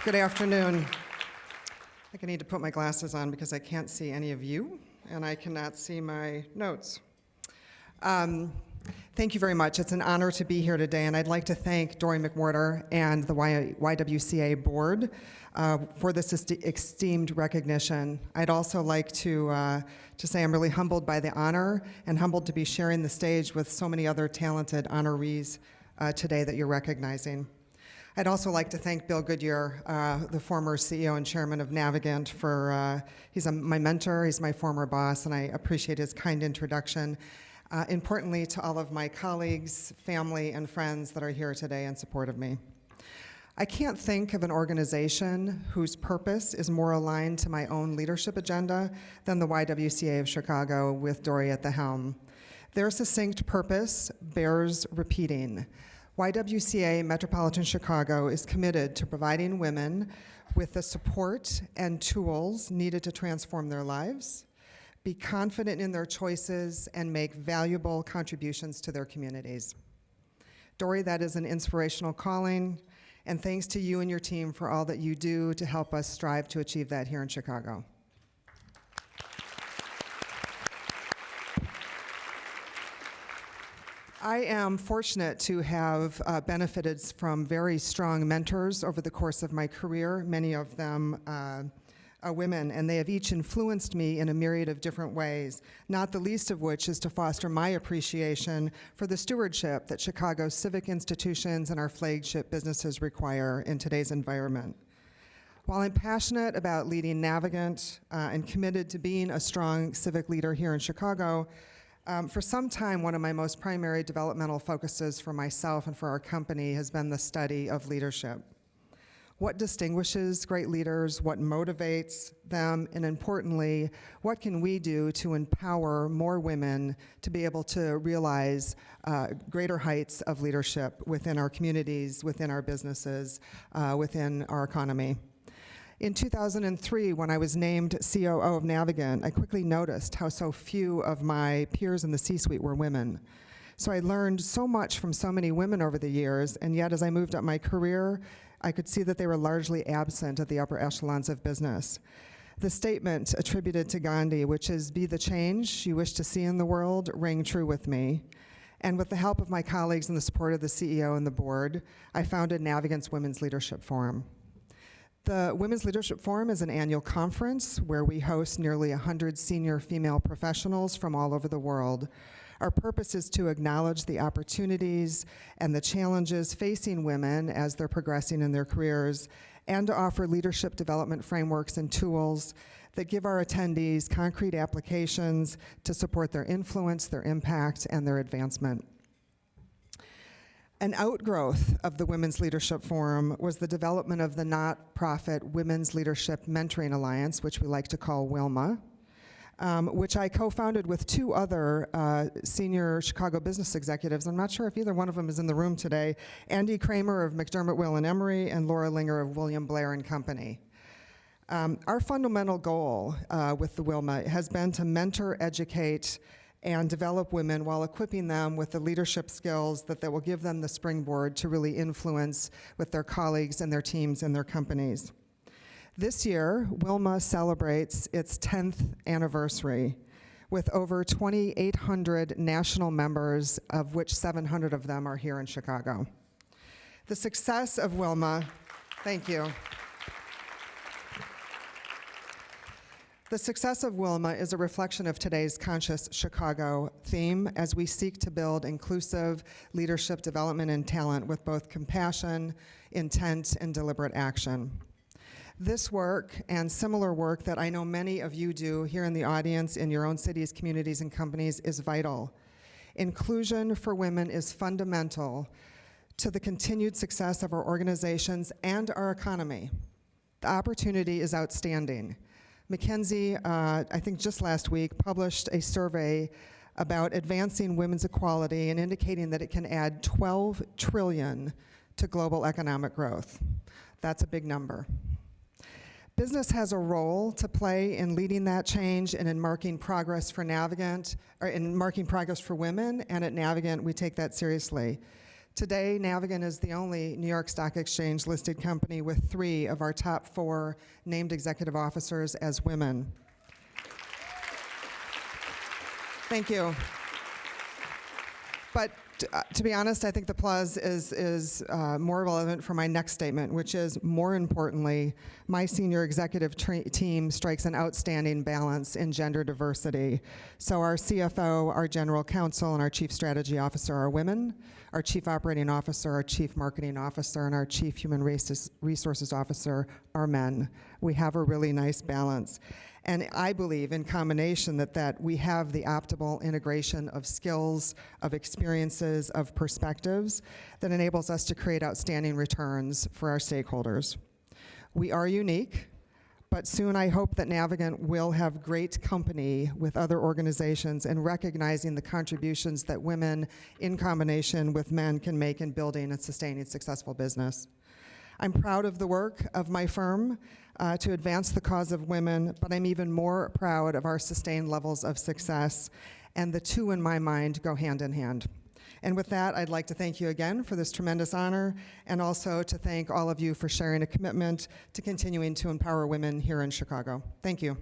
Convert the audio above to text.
Good afternoon. I think I need to put my glasses on because I can't see any of you, and I cannot see my notes. Thank you very much. It's an honor to be here today, and I'd like to thank Dory McWhorter and the YWCA board for this esteemed recognition. I'd also like to say I'm really humbled by the honor and humbled to be sharing the stage with so many other talented honorees today that you're recognizing. I'd also like to thank Bill Goodyear, the former CEO and chairman of Navigant, for he's my mentor, he's my former boss, and I appreciate his kind introduction. Importantly, to all of my colleagues, family, and friends that are here today in support of me. I can't think of an organization whose purpose is more aligned to my own leadership agenda than the YWCA of Chicago with Dory at the helm. Their succinct purpose bears repeating. YWCA Metropolitan Chicago is committed to providing women with the support and tools needed to transform their lives, be confident in their choices, and make valuable contributions to their communities. Dory, that is an inspirational calling, and thanks to you and your team for all that you do to help us strive to achieve that here in Chicago. I am fortunate to have benefited from very strong mentors over the course of my career, many of them women, and they have each influenced me in a myriad of different ways, not the least of which is to foster my appreciation for the stewardship that Chicago's civic institutions and our flagship businesses require in today's environment. While I'm passionate about leading Navigant and committed to being a strong civic leader here in Chicago, for some time, one of my most primary developmental focuses for myself and for our company has been the study of leadership. What distinguishes great leaders, what motivates them, and importantly, what can we do to empower more women to be able to realize greater heights of leadership within our communities, within our businesses, within our economy. In 2003, when I was named COO of Navigant, I quickly noticed how so few of my peers in the C-suite were women. So I learned so much from so many women over the years, and yet as I moved up my career, I could see that they were largely absent at the upper echelons of business. The statement attributed to Gandhi, which is, "Be the change you wish to see in the world," rang true with me. And with the help of my colleagues and the support of the CEO and the board, I founded Navigant's Women's Leadership Forum. The Women's Leadership Forum is an annual conference where we host nearly 100 senior female professionals from all over the world. Our purpose is to acknowledge the opportunities and the challenges facing women as they're progressing in their careers, and to offer leadership development frameworks and tools that give our attendees concrete applications to support their influence, their impact, and their advancement. An outgrowth of the Women's Leadership Forum was the development of the not-profit Women's Leadership Mentoring Alliance, which we like to call WILMA, which I co-founded with two other senior Chicago business executives. I'm not sure if either one of them is in the room today, Andy Kramer of McDermott, Will & Emery, and Laura Linger of William Blair & Company. Our fundamental goal with the WILMA has been to mentor, educate, and develop women while equipping them with the leadership skills that will give them the springboard to really influence with their colleagues and their teams and their companies. This year, WILMA celebrates its 10th anniversary with over 2,800 national members, of which 700 of them are here in Chicago. The success of WILMA, thank you. The success of WILMA is a reflection of today's Conscious Chicago theme as we seek to build inclusive leadership development and talent with both compassion, intent, and deliberate action. This work and similar work that I know many of you do here in the audience in your own cities, communities, and companies is vital. Inclusion for women is fundamental to the continued success of our organizations and our economy. The opportunity is outstanding. McKinsey, I think just last week, published a survey about advancing women's equality and indicating that it can add $12 trillion to global economic growth. That's a big number. Business has a role to play in leading that change and in marking progress for Navigant, or in marking progress for women, and at Navigant we take that seriously. Today, Navigant is the only New York Stock Exchange listed company with 3 of our top 4 named executive officers as women. Thank you. But to be honest, I think the plus is more relevant for my next statement, which is, more importantly, my senior executive team strikes an outstanding balance in gender diversity. So our CFO, our general counsel, and our chief strategy officer are women. Our chief operating officer, our chief marketing officer, and our chief human resources officer are men. We have a really nice balance. And I believe, in combination, that we have the optimal integration of skills, of experiences, of perspectives that enables us to create outstanding returns for our stakeholders. We are unique, but soon I hope that Navigant will have great company with other organizations in recognizing the contributions that women, in combination with men, can make in building and sustaining successful business. I'm proud of the work of my firm to advance the cause of women, but I'm even more proud of our sustained levels of success, and the two, in my mind, go hand in hand. And with that, I'd like to thank you again for this tremendous honor, and also to thank all of you for sharing a commitment to continuing to empower women here in Chicago. Thank you.